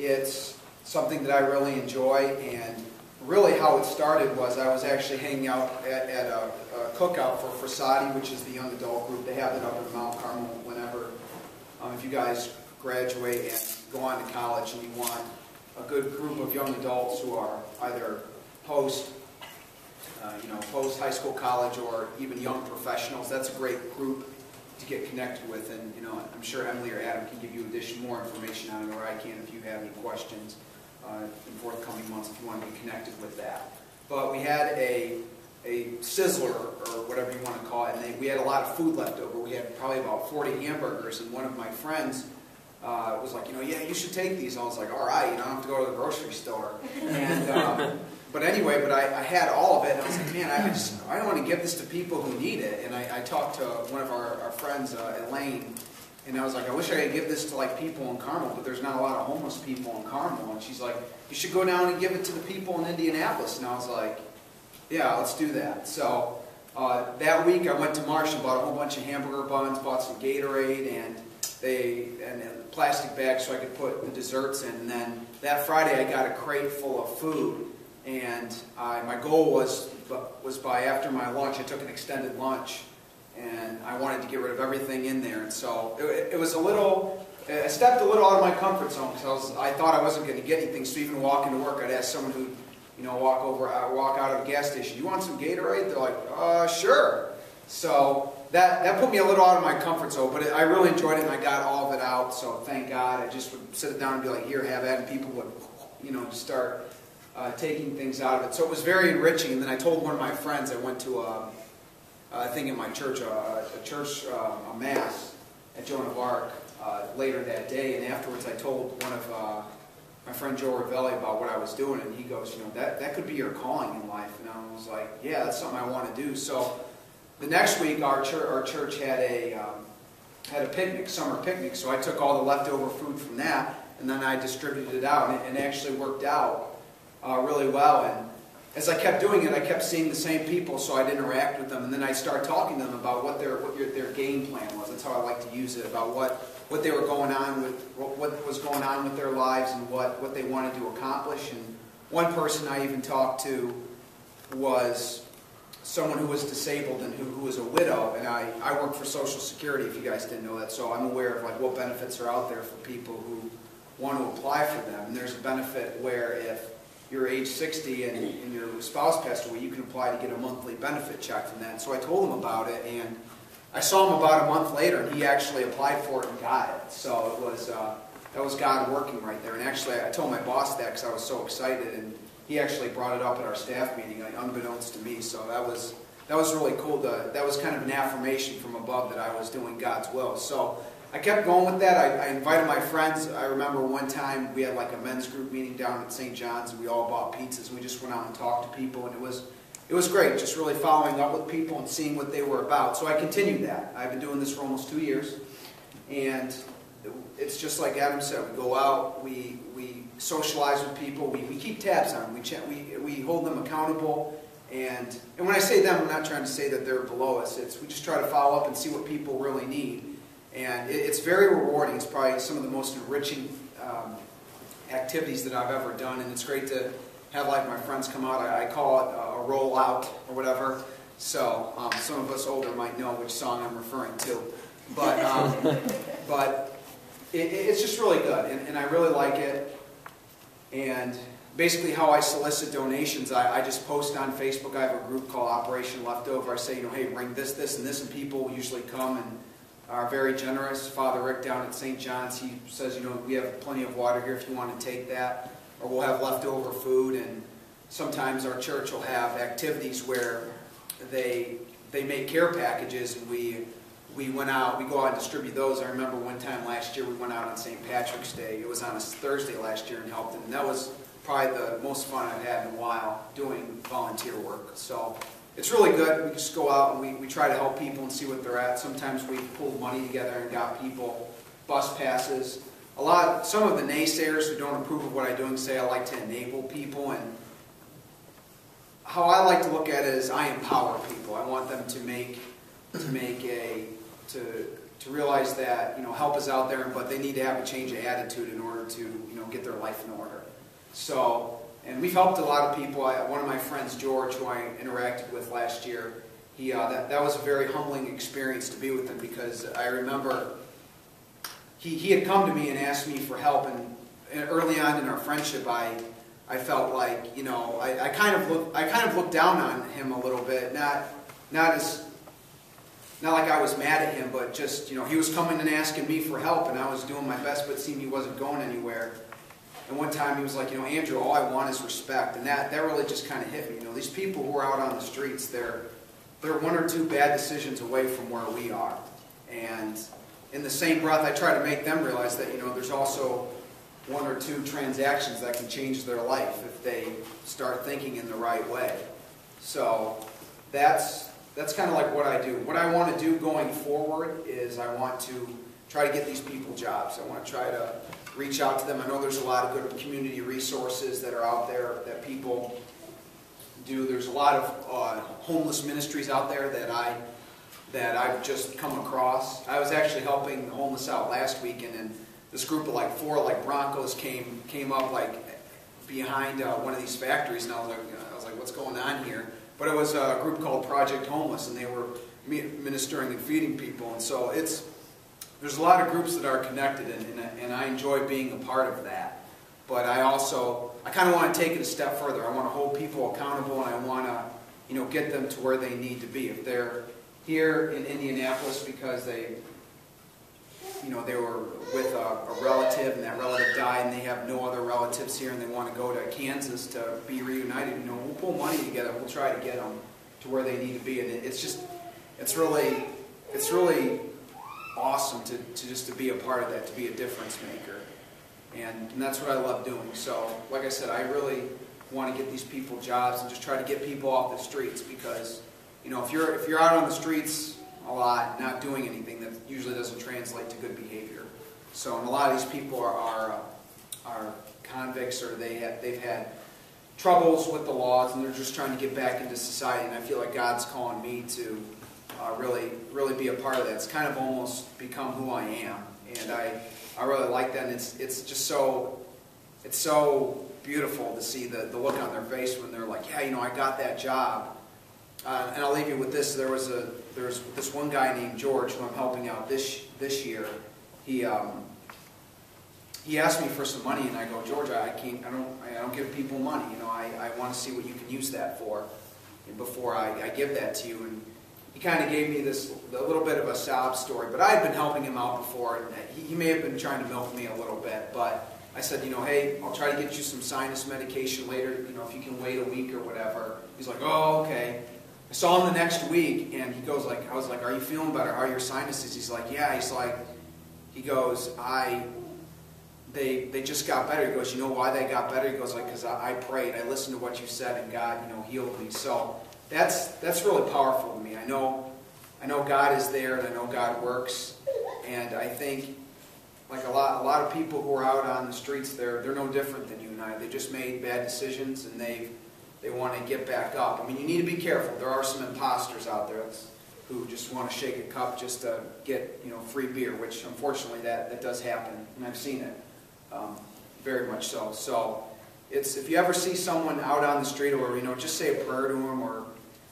It's something that I really enjoy, and really how it started was I was actually hanging out at a cookout for Seton, which is the young adult group. They have it up in Mount Carmel whenever, if you guys graduate and go on to college and you want a good group of young adults who are either post high school, college, or even young professionals. That's a great group to get connected with, and I'm sure Emily or Adam can give you more information on it, or I can if you have any questions in forthcoming months if you want to be connected with that. But we had a sizzler, or whatever you want to call it, and we had a lot of food left over. We had probably about 40 hamburgers, and one of my friends was like, yeah, you should take these. And I was like, all right, I don't have to go to the grocery store. And but anyway, I had all of it, and I was like, man, I don't want to give this to people who need it. And I talked to one of our friends, Elaine, and I was like, I wish I could give this to like people in Carmel, but there's not a lot of homeless people in Carmel. And she's like, you should go down and give it to the people in Indianapolis. And I was like, yeah, let's do that. So that week I went to Marsh and bought a whole bunch of hamburger buns, bought some Gatorade, and plastic bags so I could put the desserts in. And then that Friday I got a crate full of food. And my goal was by after my lunch, I took an extended lunch, and I wanted to get rid of everything in there. And so it was I stepped a little out of my comfort zone because I thought I wasn't going to get anything. So even walking to work, I'd ask someone who, walk out of a gas station, you want some Gatorade? They're like, sure. So that put me a little out of my comfort zone, but I really enjoyed it, and I got all of it out. So thank God. I just would sit it down and be like, here, have it, and people would, start taking things out of it. So it was very enriching. And then I told one of my friends, I went to a thing in my church, a mass at Joan of Arc later that day, and afterwards I told one of my friend Joe Ravelli about what I was doing, and he goes, that could be your calling in life. And I was like, yeah, that's something I want to do. So the next week our church had a picnic, summer picnic, so I took all the leftover food from that, and then I distributed it out, and it actually worked out really well. And as I kept doing it, I kept seeing the same people, so I'd interact with them, and then I'd start talking to them about what their game plan was. That's how I like to use it, about what they were going on with, what was going on with their lives, and what they wanted to accomplish. And one person I even talked to was someone who was disabled and who was a widow, and I work for Social Security, if you guys didn't know that, so I'm aware of what benefits are out there for people who want to apply for them. And there's a benefit where if you're age 60 and your spouse passed away, you can apply to get a monthly benefit check from that. So I told him about it, and I saw him about a month later, and he actually applied for it and got it. So that was God working right there. And actually, I told my boss that because I was so excited, and he actually brought it up at our staff meeting, unbeknownst to me. So that was really cool. That was kind of an affirmation from above that I was doing God's will. So I kept going with that. I invited my friends. I remember one time we had like a men's group meeting down at St. John's, and we all bought pizzas. We just went out and talked to people, and it was great, just really following up with people and seeing what they were about. So I continued that. I've been doing this for almost 2 years, and it's just like Adam said. We go out, we socialize with people, we keep tabs on them, we hold them accountable, and when I say them, I'm not trying to say that they're below us. We just try to follow up and see what people really need. And it's very rewarding. It's probably some of the most enriching activities that I've ever done, and it's great to have like my friends come out. I call it a rollout or whatever. So some of us older might know which song I'm referring to, but it's just really good, and I really like it. And basically, how I solicit donations, I just post on Facebook. I have a group called Operation Leftover. I say, hey, bring this, this, and this, and people usually come and are very generous. Father Rick down at St. John's, he says, we have plenty of water here if you want to take that, or we'll have leftover food. And sometimes our church will have activities where they make care packages, and we go out and distribute those. I remember one time last year we went out on St. Patrick's Day. It was on a Thursday last year and helped, and that was probably the most fun I've had in a while doing volunteer work. So it's really good. We just go out and we try to help people and see what they're at. Sometimes we pulled money together and got people bus passes. Some of the naysayers who don't approve of what I'm doing say I like to enable people, and how I like to look at it is I empower people. I want them to realize that, help is out there, but they need to have a change of attitude in order to, get their life in order. So, and we've helped a lot of people. One of my friends, George, who I interacted with last year, that was a very humbling experience to be with him, because I remember he had come to me and asked me for help, and early on in our friendship, I felt like, I kind of looked down on him a little bit, not like I was mad at him, but just, he was coming and asking me for help, and I was doing my best, but it seemed he wasn't going anywhere. And one time he was like, Andrew, all I want is respect. And that really just kind of hit me. These people who are out on the streets, they're one or two bad decisions away from where we are. And in the same breath, I try to make them realize that, there's also one or two transactions that can change their life if they start thinking in the right way. So that's kind of like what I do. What I want to do going forward is I want to try to get these people jobs. I want to try to reach out to them. I know there's a lot of good community resources that are out there that people do. There's a lot of homeless ministries out there that I've just come across. I was actually helping the homeless out last week, and this group of like 4 Broncos came up behind one of these factories, and I was like, what's going on here? But it was a group called Project Homeless, and they were ministering and feeding people. And so there's a lot of groups that are connected, and I enjoy being a part of that. But I kind of want to take it a step further. I want to hold people accountable, and I want to, get them to where they need to be. If they're here in Indianapolis because they were with a relative, and that relative died, and they have no other relatives here, and they want to go to Kansas to be reunited, we'll pull money together. We'll try to get them to where they need to be. And it's really awesome to be a part of that, to be a difference maker. And that's what I love doing. So, like I said, I really want to get these people jobs and just try to get people off the streets, because, if you're out on the streets a lot, not doing anything, that usually doesn't translate to good behavior. So, and a lot of these people are convicts, or they've had troubles with the laws, and they're just trying to get back into society. And I feel like God's calling me to really be a part of that. It's kind of almost become who I am, and I really like that. And it's just so beautiful to see the look on their face when they're like, yeah, I got that job. And I'll leave you with this. There's this one guy named George who I'm helping out this year. He asked me for some money, and I go, George, I don't give people money. I want to see what you can use that for before I give that to you. And he kind of gave me a little bit of a sob story, but I had been helping him out before, and he may have been trying to milk me a little bit, but I said, hey, I'll try to get you some sinus medication later, if you can wait a week or whatever. He's like, oh, okay. I saw him the next week, and I was like, are you feeling better? How are your sinuses? He's like, yeah. He goes, they just got better. He goes, you know why they got better? He goes, because I prayed, I listened to what you said, and God, healed me. So that's really powerful to me. I know God is there, and I know God works, and I think, like a lot of people who are out on the streets, they're no different than you and I. They just made bad decisions, and they want to get back up. I mean, you need to be careful. There are some imposters out there who just want to shake a cup just to get free beer, which unfortunately that does happen, and I've seen it very much so. So if you ever see someone out on the street, or just say a prayer to them, or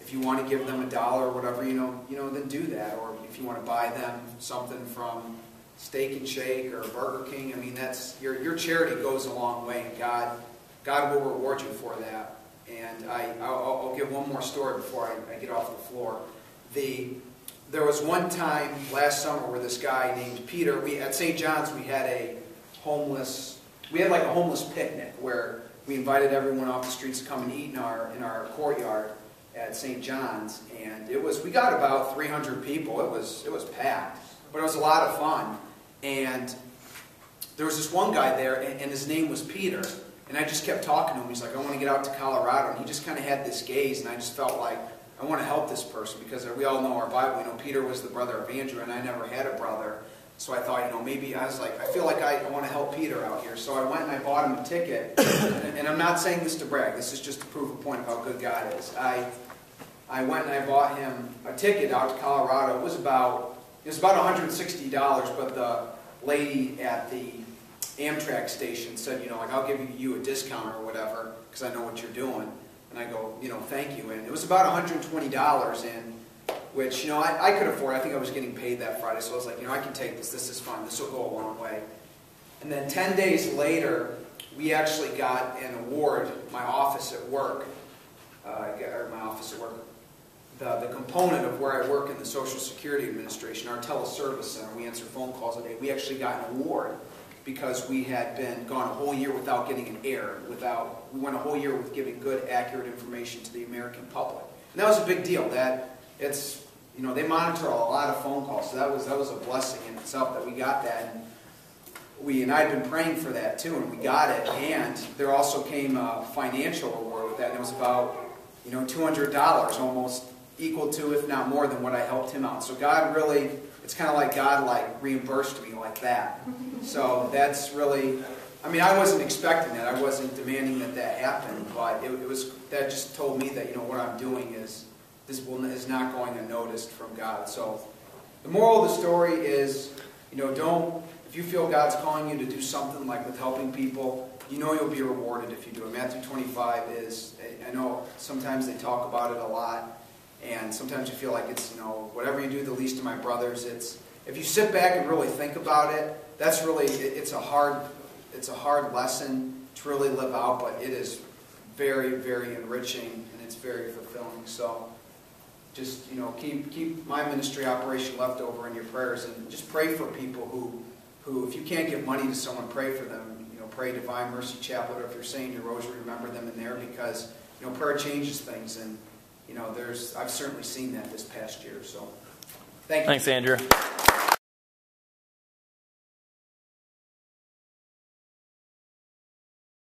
if you want to give them $1 or whatever, then do that. Or if you want to buy them something from Steak and Shake or Burger King, I mean, that's your charity goes a long way, and God will reward you for that. And I'll give one more story before I get off the floor. There was one time last summer where this guy named Peter, at St. John's we had a homeless picnic where we invited everyone off the streets to come and eat in our courtyard at St. John's, and we got about 300 people. It was packed, but it was a lot of fun. And there was this one guy there, and his name was Peter. And I just kept talking to him. He's like, I want to get out to Colorado. And he just kind of had this gaze, and I just felt like, I want to help this person, because we all know our Bible. Peter was the brother of Andrew, and I never had a brother. So I thought, maybe I was like, I feel like I want to help Peter out here. So I went and I bought him a ticket. And I'm not saying this to brag. This is just to prove a point of how good God is. I went and I bought him a ticket out to Colorado. It was about it was about $160, but the lady at the Amtrak station said, like, I'll give you a discount or whatever, because I know what you're doing. And I go, thank you. And it was about $120, and which, I could afford. I think I was getting paid that Friday, so I was like, I can take this. This is fun. This will go a long way. And then 10 days later, we actually got an award. My office at work, the component of where I work in the Social Security Administration, our teleservice center, we answer phone calls a day. We actually got an award because we had gone a whole year without getting an error. We went a whole year with giving good, accurate information to the American public. And that was a big deal. They monitor a lot of phone calls, so that was a blessing in itself that we got that. And I'd been praying for that too, and we got it. And there also came a financial reward with that, and it was about $200, almost equal to, if not more than what I helped him out. So God really, it's kind of like God reimbursed me like that. So that's really, I wasn't expecting that. I wasn't demanding that happened, but that just told me that what I'm doing is not going unnoticed from God. So the moral of the story is, if you feel God's calling you to do something like with helping people, you'll be rewarded if you do it. Matthew 25 is, I know sometimes they talk about it a lot, and sometimes you feel like it's, whatever you do the least of my brothers, if you sit back and really think about it, that's really, it's a hard lesson to really live out, but it is very, very enriching, and it's very fulfilling. So just, keep my ministry operation left over in your prayers, and just pray for people who, if you can't give money to someone, pray for them. Pray Divine Mercy Chaplet, or if you're saying your rosary, remember them in there, because prayer changes things, and I've certainly seen that this past year. So thank you. Thanks, Andrew.